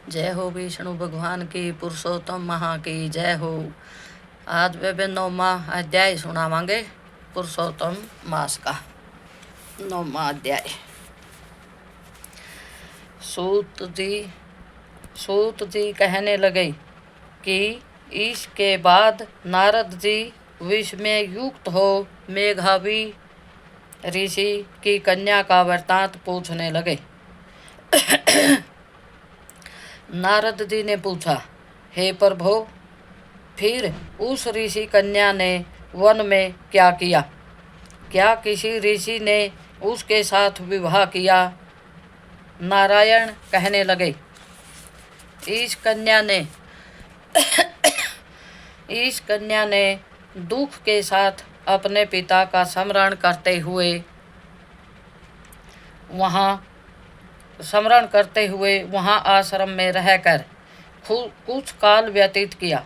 जय हो विष्णु भगवान की, पुरुषोत्तम महा की जय हो। आज वे 9वां अध्याय सुनावांगे पुरुषोत्तम मास का 9वां अध्याय। सूत जी कहने लगे कि इसके बाद नारद जी विष में युक्त हो मेघावी ऋषि की कन्या का वृतांत पूछने लगे। नारद जी ने पूछा, हे प्रभो, फिर उस ऋषि कन्या ने वन में क्या किया? क्या किसी ऋषि ने उसके साथ विवाह किया? नारायण कहने लगे, इस कन्या ने दुख के साथ अपने पिता का स्मरण करते हुए वहाँ आश्रम में रहकर कुछ काल व्यतीत किया।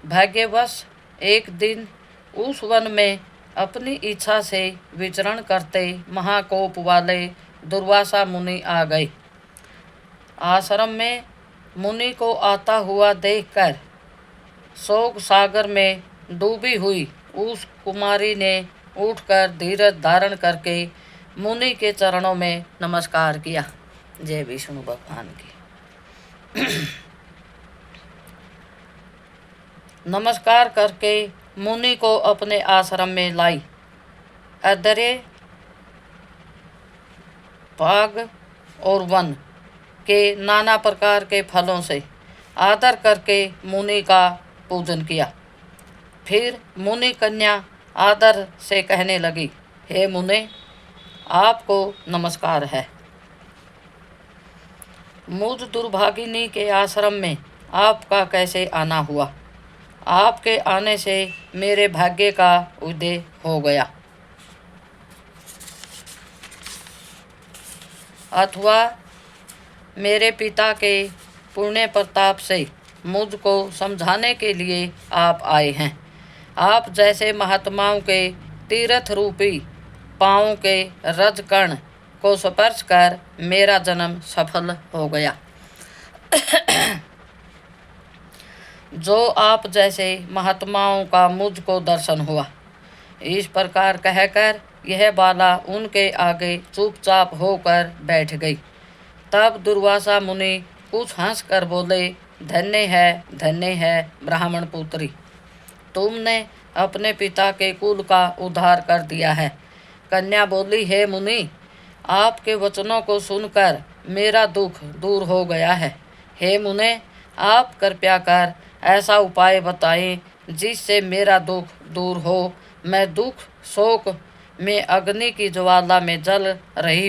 भाग्यवश एक दिन उस वन में अपनी इच्छा से विचरण करते महाकोप वाले दुर्वासा मुनि आ गए। आश्रम में मुनि को आता हुआ देखकर शोक सागर में डूबी हुई उस कुमारी ने उठकर धीरज धारण करके मुनि के चरणों में नमस्कार किया। जय विष्णु भगवान की। नमस्कार करके मुनि को अपने आश्रम में लाई। अदरे बाग और वन के नाना प्रकार के फलों से आदर करके मुनि का पूजन किया। फिर मुनि कन्या आदर से कहने लगी, हे मुने, आपको नमस्कार है। मुझ दुर्भागिनी के आश्रम में आपका कैसे आना हुआ? आपके आने से मेरे भाग्य का उदय हो गया, अथवा मेरे पिता के पुण्य प्रताप से मुझको समझाने के लिए आप आए हैं। आप जैसे महात्माओं के तीर्थ रूपी पाँव के रजकण को स्पर्श कर मेरा जन्म सफल हो गया। जो आप जैसे महात्माओं का मुझको दर्शन हुआ। इस प्रकार कहकर यह बाला उनके आगे चुपचाप होकर बैठ गई। तब दुर्वासा मुनि कुछ हंस कर बोले, धन्य है ब्राह्मण पुत्री, तुमने अपने पिता के कुल का उद्धार कर दिया है। कन्या बोली, हे मुनि, आपके वचनों को सुनकर मेरा दुख दूर हो गया है। हे मुने, आप कृपया कर ऐसा उपाय बताएं जिससे मेरा दुख दूर हो। मैं दुख शोक में अग्नि की ज्वाला में जल रही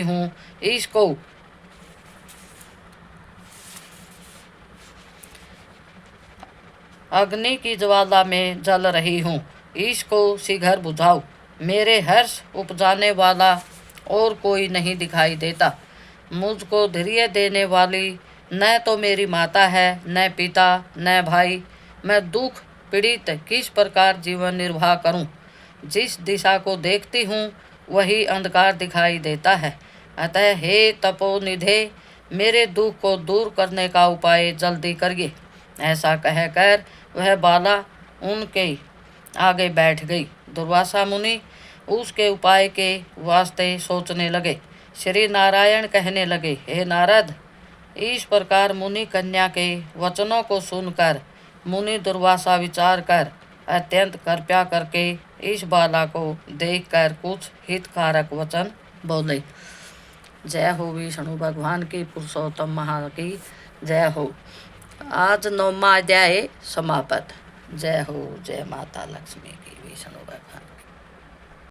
हूँ। इसको शीघ्र बुझाओ। मेरे हर्ष उपजाने वाला और कोई नहीं दिखाई देता। मुझको धैर्य देने वाली न तो मेरी माता है, न पिता, न भाई। मैं दुख पीड़ित किस प्रकार जीवन निर्वाह करूं? जिस दिशा को देखती हूं वही अंधकार दिखाई देता है। अतः हे तपोनिधे, मेरे दुख को दूर करने का उपाय जल्दी करिए। ऐसा कहकर वह बाला उनके आगे बैठ गई। दुर्वासा मुनि उसके उपाय के वास्ते सोचने लगे। श्री नारायण कहने लगे, हे नारद, इस प्रकार मुनि कन्या के वचनों को सुनकर मुनि दुर्वासा विचार कर अत्यंत कृपया करके इस बाला को देखकर कुछ हितकारक वचन बोले। जय हो विष्णु भगवान की, पुरुषोत्तम महा की जय हो। आज 9वां अध्याय समाप्त। जय हो, जय माता लक्ष्मी की, विष्णु भगवान।